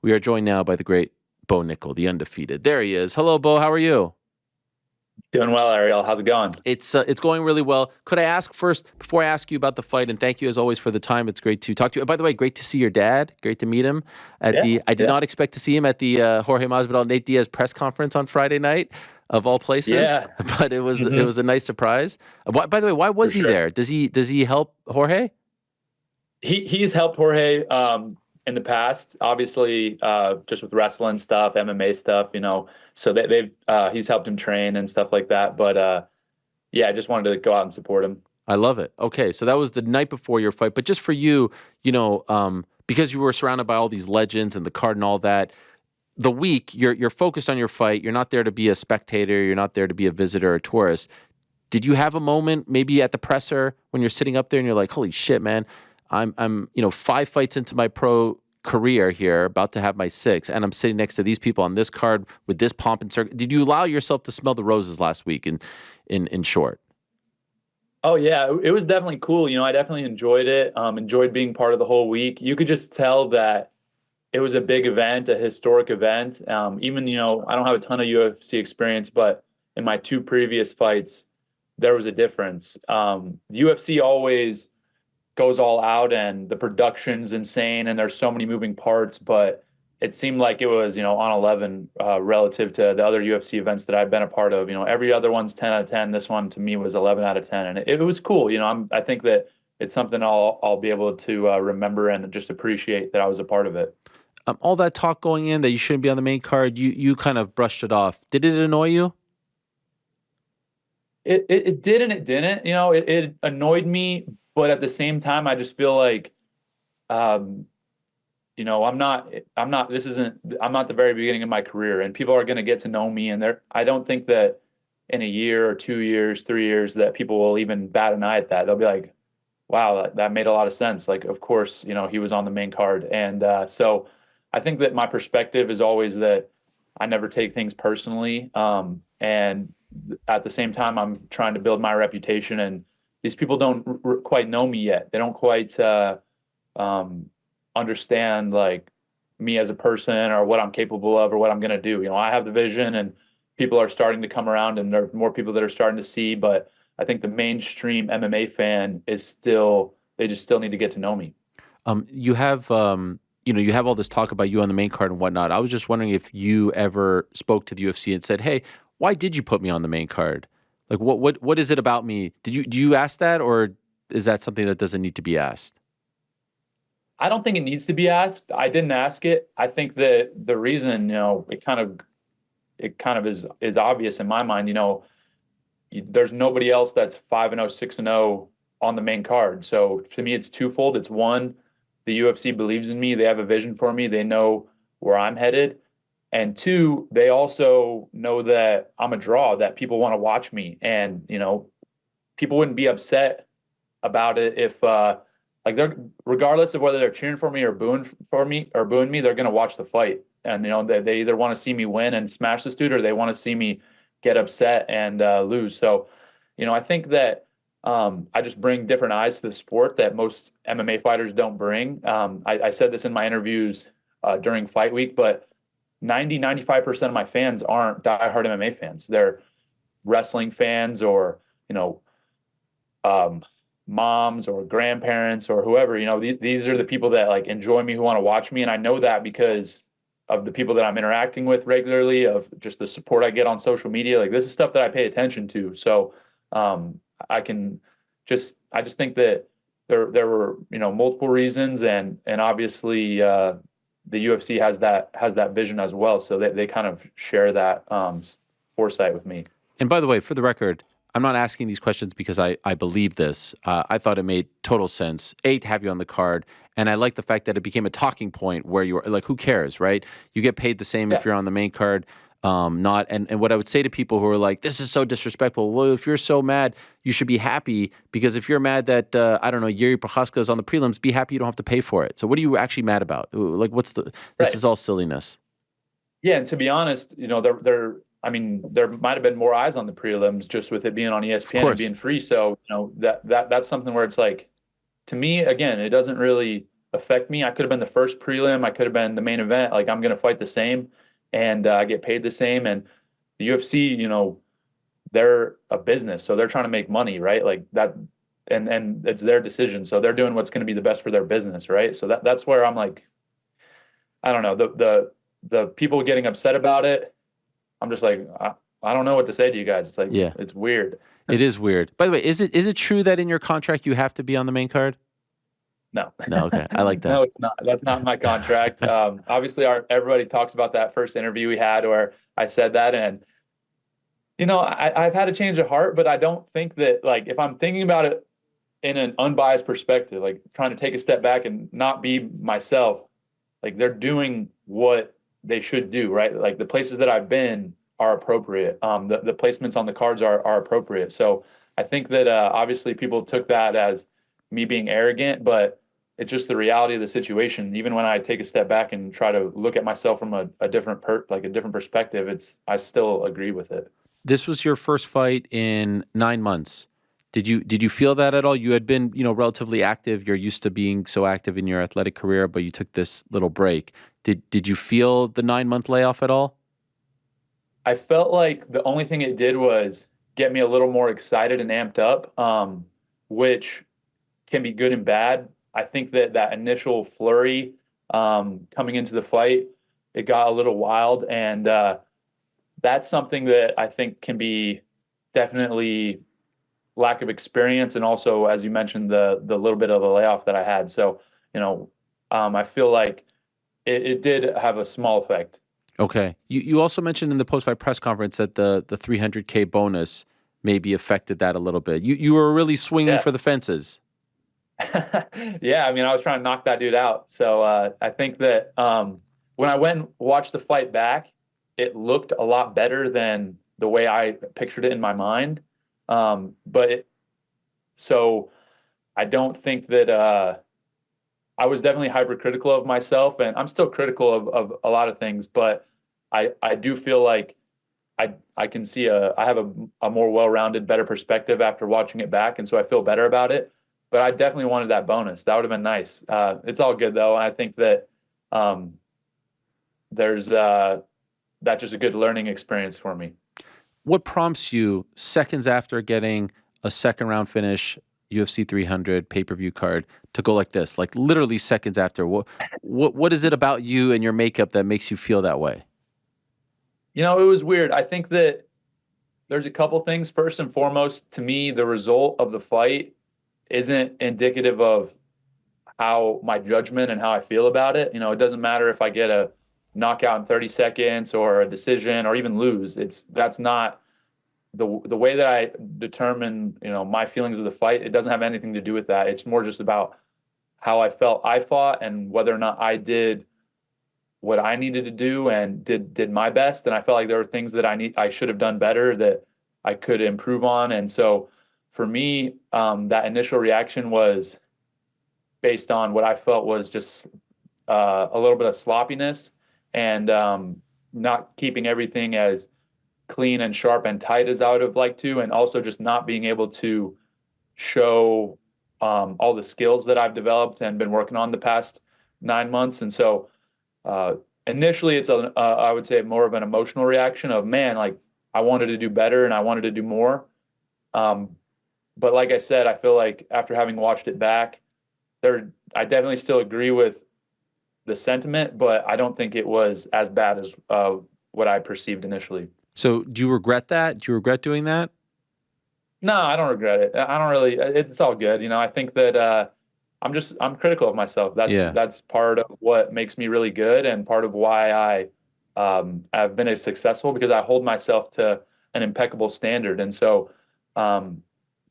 We are joined now by the great Bo Nickal, the undefeated. There he is. Hello, Bo. How are you? Doing well, Ariel. How's it going? It's going really well. Could I ask first, before I ask you about the fight, and thank you as always for the time. It's great to talk to you. By the way, great to see your dad. Great to meet him at Yeah, I did yeah, not expect to see him at the Jorge Masvidal Nate Diaz press conference on Friday night, of all places. yeah. But it was hmm a nice surprise. By the way, why For was he sure. there? Does he help Jorge? He's helped Jorge in the past, obviously, just with wrestling stuff, MMA stuff, So they've he's helped him train and stuff like that. But yeah, I just wanted to go out and support him. I love it. Okay, so that was the night before your fight, but just for you, because you were surrounded by all these legends and the card and all that, the week you're focused on your fight. You're not there to be a spectator. You're not there to be a visitor or tourist. Did you have a moment maybe at the presser when you're sitting up there and you're like, "Holy shit, man! I'm 5 fights into my pro career here, about to have my sixth, and I'm sitting next to these people on this card with this pomp and circumstance." Did you allow yourself to smell the roses last week? In short. Oh yeah, it was definitely cool. I definitely enjoyed it. Enjoyed being part of the whole week. You could just tell that it was a big event, a historic event. Even, I don't have a ton of UFC experience, but in my two previous fights, there was a difference. UFC always goes all out and the production's insane and there's so many moving parts, but it seemed like it was, on 11 relative to the other UFC events that I've been a part of. Every other one's 10 out of 10. This one to me was 11 out of 10. And it was cool. I think that it's something I'll be able to remember and just appreciate that I was a part of it. All that talk going in that you shouldn't be on the main card, you kind of brushed it off. Did it annoy you? It did and it didn't. It annoyed me, but at the same time, I just feel like, um, I'm not the very beginning of my career, and people are going to get to know me. And I don't think that in a year or 2 years, 3 years, that people will even bat an eye at that. They'll be like, wow, that made a lot of sense. Like, of course, he was on the main card. And so I think that my perspective is always that I never take things personally. And at the same time, I'm trying to build my reputation. And these people don't quite know me yet. They don't quite understand like me as a person or what I'm capable of or what I'm going to do. I have the vision and people are starting to come around and there are more people that are starting to see, but I think the mainstream MMA fan they just still need to get to know me. You have all this talk about you on the main card and whatnot. I was just wondering if you ever spoke to the UFC and said, "Hey, why did you put me on the main card? Like, what is it about me?" Do you ask that, or is that something that doesn't need to be asked? I don't think it needs to be asked. I didn't ask it. I think that the reason, it kind of is obvious in my mind. There's nobody else that's 5-0, 6-0 on the main card. So to me, it's twofold. It's one, the UFC believes in me. They have a vision for me. They know where I'm headed. And two, they also know that I'm a draw, that people want to watch me. And, people wouldn't be upset about it if, like they're regardless of whether they're cheering for me or booing me, they're going to watch the fight. And, they either want to see me win and smash this dude or they want to see me get upset and lose. So, I think that I just bring different eyes to the sport that most MMA fighters don't bring. I said this in my interviews during fight week, but 95% of my fans aren't diehard MMA fans. They're wrestling fans or, um, moms or grandparents or whoever. These are the people that like enjoy me, who want to watch me. And I know that because of the people that I'm interacting with regularly, of just the support I get on social media. Like, this is stuff that I pay attention to. So I can I just think that there were, multiple reasons, and obviously the UFC has that vision as well. So they kind of share that foresight with me. And by the way, for the record, I'm not asking these questions because I believe this. I thought it made total sense, A, to have you on the card. And I like the fact that it became a talking point where you were like, who cares, right? You get paid the same Yeah. if you're on the main card. Not and what I would say to people who are like, this is so disrespectful. Well, if you're so mad, you should be happy, because if you're mad that I don't know, Yuri Prochaska is on the prelims, be happy you don't have to pay for it. So what are you actually mad about? Like, this Right. is all silliness. Yeah, and to be honest, I mean, there might have been more eyes on the prelims just with it being on Of ESPN and course. being free. So, that's something where it's like, to me, again, it doesn't really affect me. I could have been the first prelim. I could have been the main event. Like I'm going to fight the same and I get paid the same. And the UFC, they're a business, so they're trying to make money, right? Like that, and it's their decision. So they're doing what's going to be the best for their business, right? So that's where I'm like, I don't know, the people getting upset about it. I'm just like, I don't know what to say to you guys. It's like, Yeah, it's weird. it is weird. By the way, is it true that in your contract you have to be on the main card? No, No, okay, I like no, that. it's not. That's not my contract. Obviously, everybody talks about that first interview we had where I said that, and I've had a change of heart, but I don't think that like if I'm thinking about it in an unbiased perspective, like trying to take a step back and not be myself, like they're doing what they should do, right? Like the places that I've been are appropriate. The placements on the cards are appropriate. So I think that obviously people took that as me being arrogant, but it's just the reality of the situation. Even when I take a step back and try to look at myself from a different like a different perspective, I still agree with it. This was your first fight in 9 months. Did you feel that at all? You had been, relatively active. You're used to being so active in your athletic career, but you took this little break. Did you feel the 9 month layoff at all? I felt like the only thing it did was get me a little more excited and amped up, which can be good and bad. I think that initial flurry coming into the fight, it got a little wild, and that's something that I think can be definitely lack of experience, and also, as you mentioned, the little bit of the layoff that I had. So, I feel like it did have a small effect. Okay. You also mentioned in the post fight press conference that the 300K bonus maybe affected that a little bit. You were really swinging Yeah. for the fences. Yeah, I mean, I was trying to knock that dude out. So I think that when I went and watched the fight back, it looked a lot better than the way I pictured it in my mind. So I don't think that I was definitely hypercritical of myself, and I'm still critical of a lot of things, but I do feel like I can see I have a more well-rounded, better perspective after watching it back, and so I feel better about it. But I definitely wanted that bonus. That would have been nice. It's all good though, and I think that um, there's that's just a good learning experience for me. What prompts you seconds after getting a second round finish, UFC 300 pay-per-view card, to go like this? Like literally seconds after. What is it about you and your makeup that makes you feel that way? It was weird. I think that there's a couple things. First and foremost, to me, the result of the fight isn't indicative of how my judgment and how I feel about it. It doesn't matter if I get a knockout in 30 seconds or a decision or even lose. That's not the way that I determine, my feelings of the fight. It doesn't have anything to do with that. It's more just about how I felt I fought and whether or not I did what I needed to do and did my best. And I felt like there were things that I should have done better, that I could improve on. And so for me, that initial reaction was based on what I felt was just a little bit of sloppiness and not keeping everything as clean and sharp and tight as I would have liked to, and also just not being able to show all the skills that I've developed and been working on the past 9 months. And so initially, it's I would say more of an emotional reaction of, man, like I wanted to do better and I wanted to do more. But like I said, I feel like after having watched it back, I definitely still agree with the sentiment, but I don't think it was as bad as what I perceived initially. So do you regret that? Do you regret doing that? No, I don't regret it. I don't really. It's all good. I think that I'm critical of myself. Yeah. That's part of what makes me really good and part of why I've been as successful, because I hold myself to an impeccable standard. And so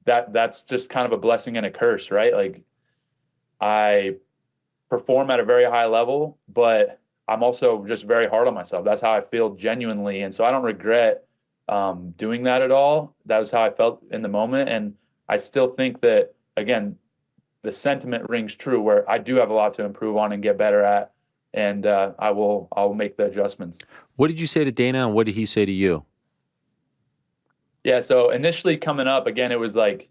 that's just kind of a blessing and a curse, right? Like I perform at a very high level, but I'm also just very hard on myself. That's how I feel genuinely. And so I don't regret doing that at all. That was how I felt in the moment. And I still think that, again, the sentiment rings true where I do have a lot to improve on and get better at. And I'll make the adjustments. What did you say to Dana and what did he say to you? Yeah. So initially coming up, again, it was like,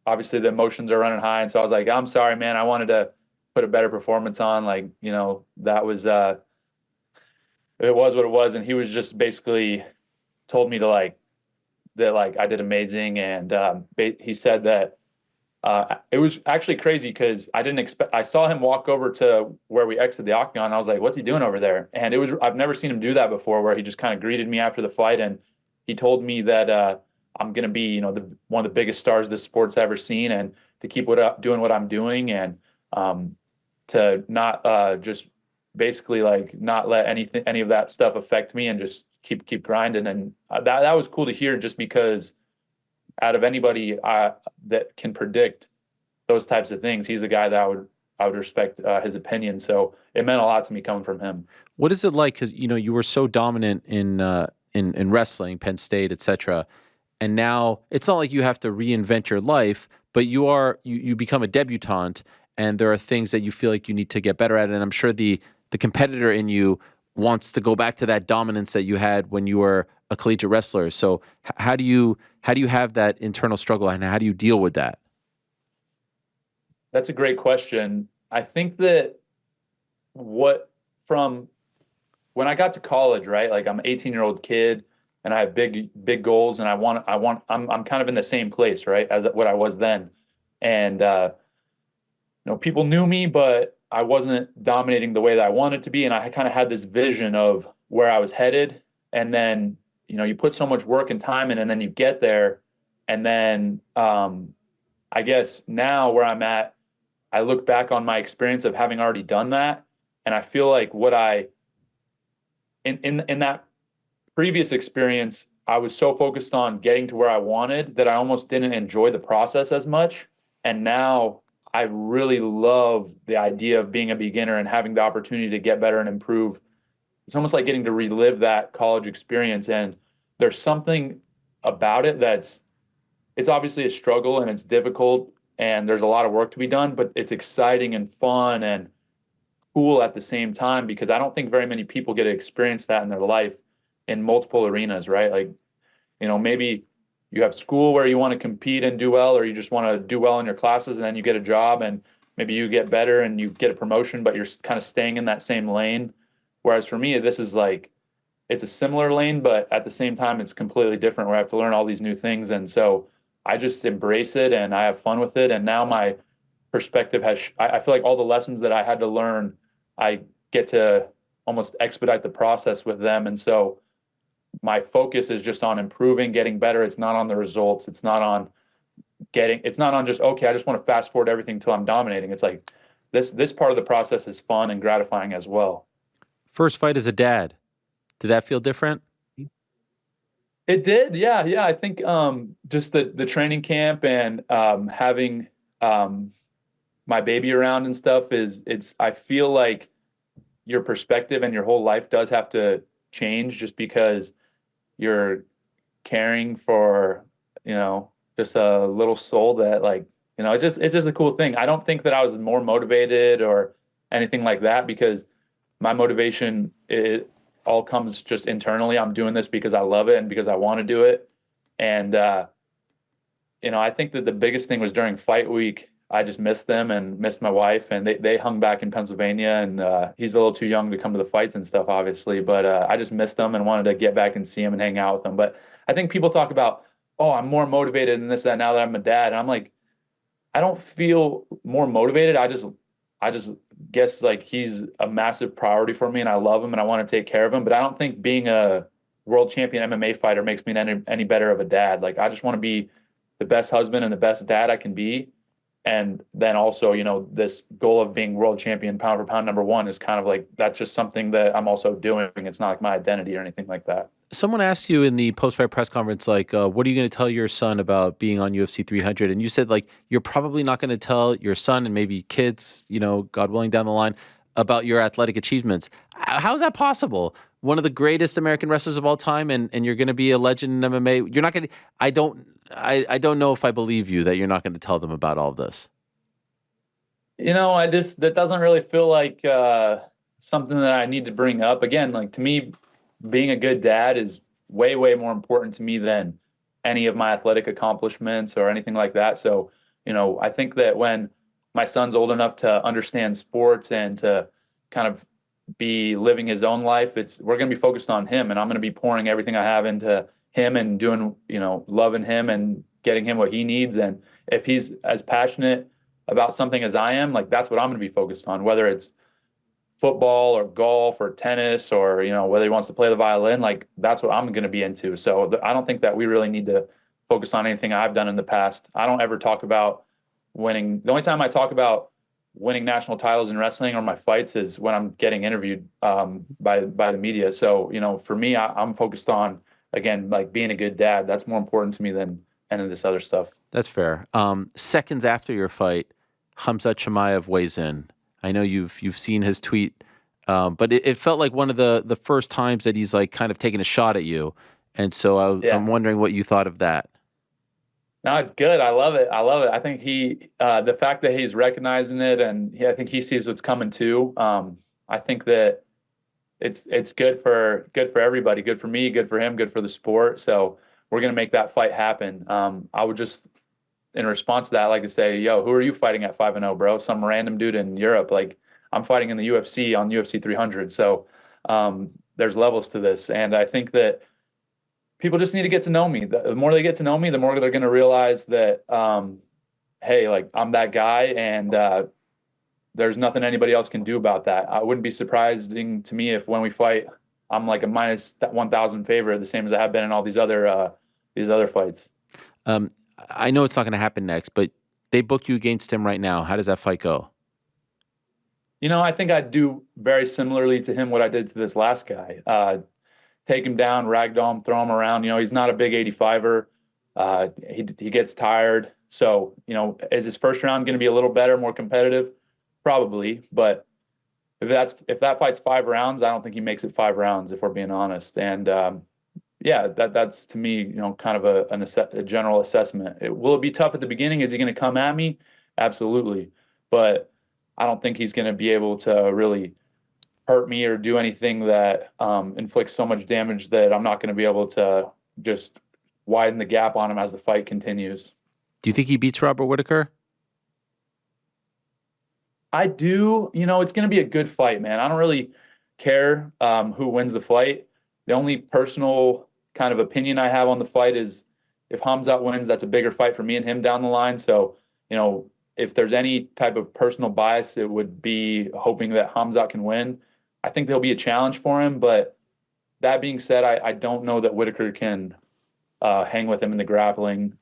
obviously the emotions are running high. And so I was like, I'm sorry, man. I wanted to put a better performance on. Like, that was it was what it was. And he was just basically told me to that I did amazing. And he said that it was actually crazy because I didn't expect. I saw him walk over to where we exited the octagon. And I was like, "What's he doing over there?" And I've never seen him do that before, where he just kind of greeted me after the fight, and he told me that I'm going to be, one of the biggest stars this sport's ever seen, and to keep doing what I'm doing, and to not just basically not let any of that stuff affect me, and just keep grinding. And that was cool to hear, just because out of anybody that can predict those types of things, he's the guy that I would respect his opinion. So it meant a lot to me coming from him. What is it like? Because you were so dominant in wrestling, Penn State, etc. And now it's not like you have to reinvent your life, but you become a debutante, and there are things that you feel like you need to get better at. And I'm sure the competitor in you wants to go back to that dominance that you had when you were a collegiate wrestler. So how do you have that internal struggle, and how do you deal with that? That's a great question. I think that from when I got to college, right? Like, I'm an 18-year-old kid, and I have big goals, and I'm kind of in the same place, right, as what I was then. And people knew me, but I wasn't dominating the way that I wanted to be, and I kind of had this vision of where I was headed. And then you put so much work and time in, and then you get there, and then I guess now where I'm at, I look back on my experience of having already done that, and I feel like in that previous experience, I was so focused on getting to where I wanted that I almost didn't enjoy the process as much. And now I really love the idea of being a beginner and having the opportunity to get better and improve. It's almost like getting to relive that college experience. And there's something about it it's obviously a struggle, and it's difficult, and there's a lot of work to be done, but it's exciting and fun and cool at the same time, because I don't think very many people get to experience that in their life in multiple arenas, right? Like, maybe you have school where you want to compete and do well, or you just want to do well in your classes, and then you get a job, and maybe you get better and you get a promotion, but you're kind of staying in that same lane. Whereas for me, this is it's a similar lane, but at the same time, it's completely different, where I have to learn all these new things. And so I just embrace it, and I have fun with it. And now my perspective I feel like all the lessons that I had to learn, I get to almost expedite the process with them. And so my focus is just on improving, getting better. It's not on the results. It's not on just, okay, I just want to fast forward everything until I'm dominating. It's like this part of the process is fun and gratifying as well. First fight as a dad, did that feel different? It did. Yeah. Yeah. I think just the training camp and having my baby around and stuff I feel like your perspective and your whole life does have to change, just because you're caring for, just a little soul that it's just a cool thing. I don't think that I was more motivated or anything like that, because my motivation, it all comes just internally. I'm doing this because I love it and because I want to do it. And, I think that the biggest thing was during fight week, I just missed them and missed my wife, and they hung back in Pennsylvania, and he's a little too young to come to the fights and stuff, obviously, but I just missed them and wanted to get back and see him and hang out with them. But I think people talk about, oh, I'm more motivated in this, that, now that I'm a dad. And I'm like, I don't feel more motivated. I just guess he's a massive priority for me, and I love him and I want to take care of him. But I don't think being a world champion MMA fighter makes me any better of a dad. I just want to be the best husband and the best dad I can be. And then also, this goal of being world champion pound for pound #1 is kind of that's just something that I'm also doing. It's not my identity or anything like that. Someone asked you in the post-fight press conference, what are you going to tell your son about being on UFC 300? And you said, you're probably not going to tell your son and maybe kids, God willing, down the line, about your athletic achievements. How is that possible? One of the greatest American wrestlers of all time, and you're going to be a legend in MMA. You're not going to. I don't know if I believe you that you're not going to tell them about all of this. That doesn't really feel like something that I need to bring up. Again, to me, being a good dad is way, way more important to me than any of my athletic accomplishments or anything like that. So, I think that when my son's old enough to understand sports and to kind of be living his own life. We're going to be focused on him, and I'm going to be pouring everything I have into him and doing, loving him and getting him what he needs. And if he's as passionate about something as I am, like that's what I'm going to be focused on, whether it's football or golf or tennis or, whether he wants to play the violin, like that's what I'm going to be into. So I don't think that we really need to focus on anything I've done in the past. I don't ever talk about winning. The only time I talk about winning national titles in wrestling or my fights is when I'm getting interviewed by the media. So, for me, I'm focused on, again, like being a good dad. That's more important to me than any of this other stuff. That's fair. Seconds after your fight, Khamzat Chimaev weighs in. I know you've seen his tweet, but it felt like one of the first times that he's like kind of taking a shot at you. And so I'm wondering what you thought of that. No, it's good. I love it. I think the fact that he's recognizing it, and I think he sees what's coming too. I think that it's good for everybody. Good for me. Good for him. Good for the sport. So we're gonna make that fight happen. I would just, in response to that, like to say, yo, who are you fighting at 5-0, bro? Some random dude in Europe. Like I'm fighting in the UFC on UFC 300. So there's levels to this, and I think that people just need to get to know me. The more they get to know me, the more they're going to realize that, hey, like I'm that guy, and there's nothing anybody else can do about that. I wouldn't be surprising to me if when we fight, I'm like a minus 1,000 favorite, the same as I have been in all these other fights. I know it's not going to happen next, but they book you against him right now. How does that fight go? I think I'd do very similarly to him what I did to this last guy. Take him down, ragdoll him, throw him around. He's not a big 85er. He gets tired. So, is his first round going to be a little better, more competitive? Probably. But if that fight's 5 rounds, I don't think he makes it 5 rounds, if we're being honest. And that's to me, kind of a general assessment. Will it be tough at the beginning? Is he going to come at me? Absolutely. But I don't think he's going to be able to really hurt me or do anything that inflicts so much damage that I'm not going to be able to just widen the gap on him as the fight continues. Do you think he beats Robert Whittaker? I do. It's going to be a good fight, man. I don't really care who wins the fight. The only personal kind of opinion I have on the fight is if Khamzat wins, that's a bigger fight for me and him down the line. So, if there's any type of personal bias, it would be hoping that Khamzat can win. I think there'll be a challenge for him, but that being said, I don't know that Whittaker can hang with him in the grappling.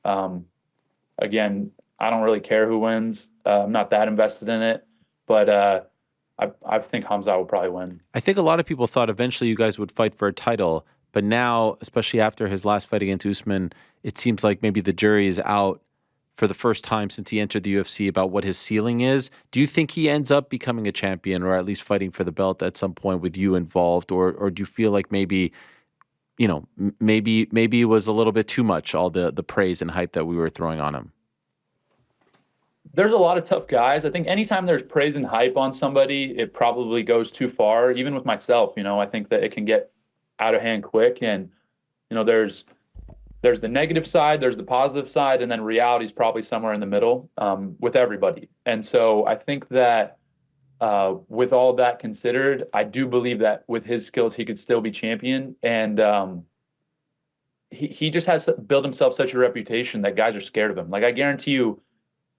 Again, I don't really care who wins. I'm not that invested in it, but I think Khamzat will probably win. I think a lot of people thought eventually you guys would fight for a title, but now, especially after his last fight against Usman, it seems like maybe the jury is out for the first time since he entered the UFC about what his ceiling is. Do you think he ends up becoming a champion or at least fighting for the belt at some point with you involved? Or do you feel like maybe it was a little bit too much, all the praise and hype that we were throwing on him? There's a lot of tough guys. I think anytime there's praise and hype on somebody, it probably goes too far. Even with myself, I think that it can get out of hand quick. And, there's the negative side, there's the positive side, and then reality is probably somewhere in the middle with everybody. And so I think that with all that considered, I do believe that with his skills, he could still be champion. And he just has built himself such a reputation that guys are scared of him. Like I guarantee you,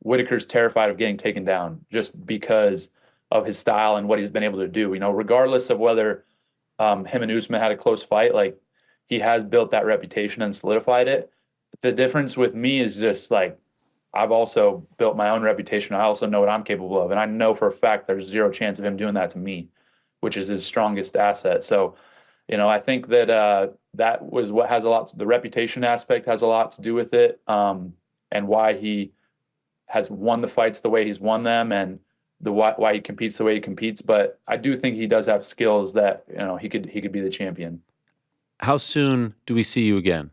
Whittaker's terrified of getting taken down just because of his style and what he's been able to do. Regardless of whether him and Usman had a close fight, like he has built that reputation and solidified it. The difference with me is just like I've also built my own reputation. I also know what I'm capable of, and I know for a fact there's zero chance of him doing that to me, which is his strongest asset. So, I think that that was what has a lot. The reputation aspect has a lot to do with it, and why he has won the fights the way he's won them, and why he competes the way he competes. But I do think he does have skills that he could be the champion. How soon do we see you again?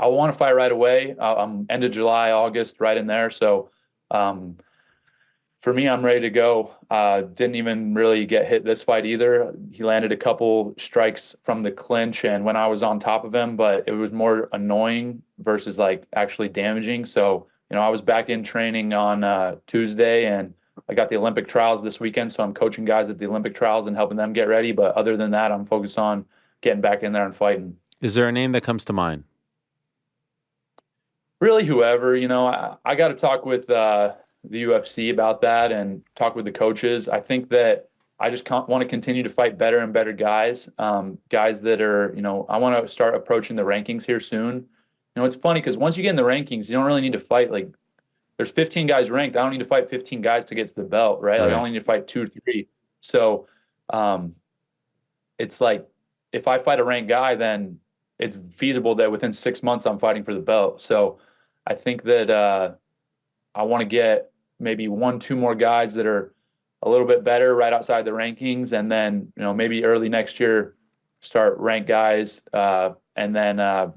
I want to fight right away. I'm end of July, August, right in there. So for me, I'm ready to go. Didn't even really get hit this fight either. He landed a couple strikes from the clinch and when I was on top of him, but it was more annoying versus like actually damaging. So I was back in training on Tuesday, and I got the Olympic trials this weekend, so I'm coaching guys at the Olympic trials and helping them get ready. But other than that, I'm focused on getting back in there and fighting. Is there a name that comes to mind? Really, whoever, I got to talk with the UFC about that and talk with the coaches. I think that I just want to continue to fight better and better guys, guys that are, I want to start approaching the rankings here soon. It's funny because once you get in the rankings, you don't really need to fight like there's 15 guys ranked. I don't need to fight 15 guys to get to the belt, right? Like I only need to fight 2 or 3. So it's like if I fight a ranked guy, then it's feasible that within 6 months I'm fighting for the belt. So I think that I want to get maybe 1, 2 more guys that are a little bit better right outside the rankings, and then maybe early next year start ranked guys, and then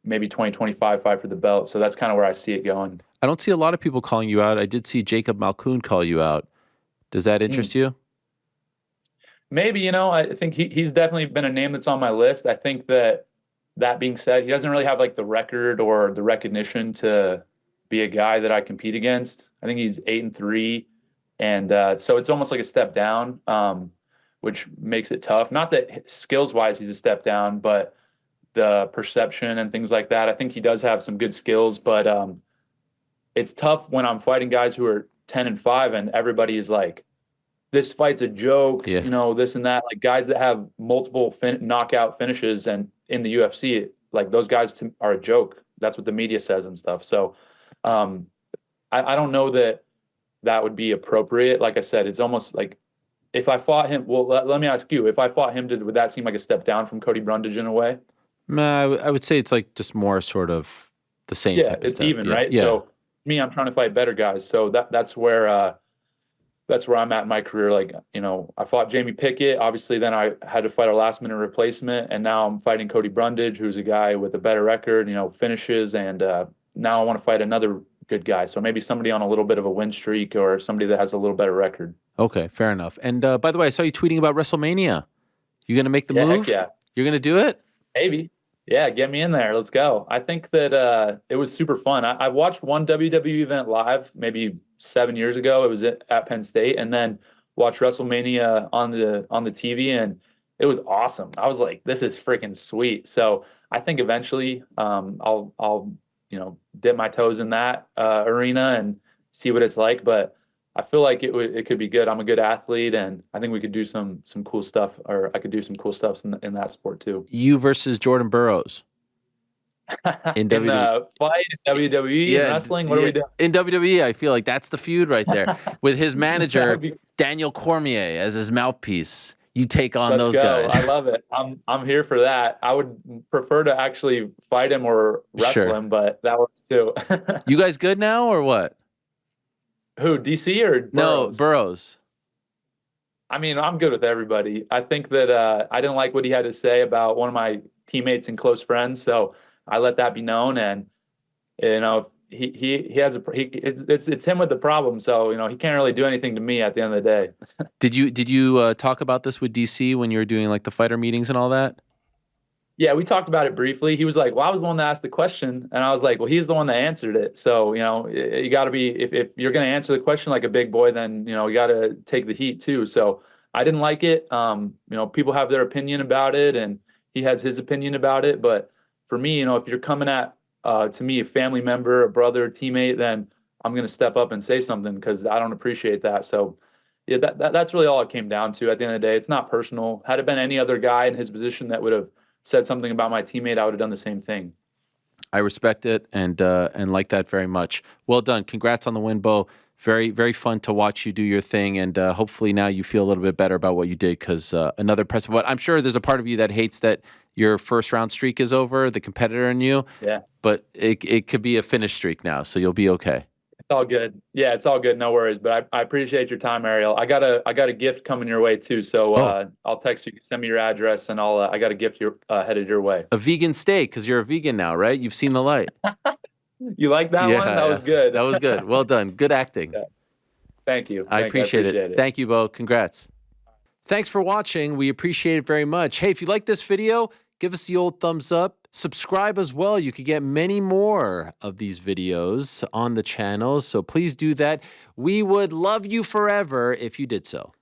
maybe 2025 fight for the belt. So that's kind of where I see it going. I don't see a lot of people calling you out. I did see Jacob Malkoun call you out. Does that interest you? Maybe, I think he's definitely been a name that's on my list. I think that being said, he doesn't really have like the record or the recognition to be a guy that I compete against. I think he's 8-3. And so it's almost like a step down, which makes it tough. Not that skills wise, he's a step down, but the perception and things like that. I think he does have some good skills, but it's tough when I'm fighting guys who are 10-5 and everybody is like, this fight's a joke, this and that. Like guys that have multiple knockout finishes and in the UFC, like those guys are a joke. That's what the media says and stuff. So I don't know that would be appropriate. Like I said, it's almost like if I fought him, well, let me ask you, if I fought him, would that seem like a step down from Cody Brundage in a way? No, I would say it's like just more sort of the same type of it's step. even, right? Yeah. So me, I'm trying to fight better guys. So that's where I'm at in my career. Like, I fought Jamie Pickett. Obviously, then I had to fight a last minute replacement. And now I'm fighting Cody Brundage, who's a guy with a better record, finishes. And now I want to fight another good guy. So maybe somebody on a little bit of a win streak or somebody that has a little better record. Okay, fair enough. And by the way, I saw you tweeting about WrestleMania. You going to make the move? Heck yeah. You're going to do it? Maybe. Yeah, get me in there. Let's go. I think that it was super fun. I watched one WWE event live maybe 7 years ago. It was at Penn State, and then watched WrestleMania on the TV, and it was awesome. I was like, this is freaking sweet. So I think eventually I'll dip my toes in that arena and see what it's like. But I feel like it could be good. I'm a good athlete, and I think we could do some cool stuff, or I could do some cool stuff in that sport too. You versus Jordan Burroughs in the fight in WWE and wrestling. What are we doing in WWE? I feel like that's the feud right there with his manager Daniel Cormier as his mouthpiece. You take on those guys. I love it. I'm here for that. I would prefer to actually fight him or wrestle him, but that works too. You guys good now or what? Who, DC or Burroughs? No, Burroughs. I mean, I'm good with everybody. I think that I didn't like what he had to say about one of my teammates and close friends, so I let that be known. And he has it's him with the problem. So he can't really do anything to me at the end of the day. Did you talk about this with DC when you were doing like the fighter meetings and all that? Yeah, we talked about it briefly. He was like, well, I was the one that asked the question. And I was like, well, he's the one that answered it. So, you got to be, if you're going to answer the question like a big boy, then, you got to take the heat too. So I didn't like it. People have their opinion about it and he has his opinion about it. But for me, if you're coming at, to me, a family member, a brother, a teammate, then I'm going to step up and say something because I don't appreciate that. So yeah, that's really all it came down to at the end of the day. It's not personal. Had it been any other guy in his position that would have said something about my teammate, I would have done the same thing. I respect it and like that very much. Well done. Congrats on the win, Bo. Very, very fun to watch you do your thing, and hopefully now you feel a little bit better about what you did because another impressive. I'm sure there's a part of you that hates that your first round streak is over, the competitor in you. Yeah. But it could be a finish streak now, so you'll be okay. It's all good. Yeah, it's all good. No worries. But I appreciate your time, Ariel. I got a gift coming your way too. So I'll text you. Send me your address, and I got a gift headed your way. A vegan steak because you're a vegan now, right? You've seen the light. You like that one? That was good. That was good. Well done. Good acting. Yeah. Thank you. I appreciate it. Thank you, Bo. Congrats. Thanks for watching. We appreciate it very much. Hey, if you like this video, give us the old thumbs up. Subscribe as well. You could get many more of these videos on the channel. So please do that. We would love you forever if you did so.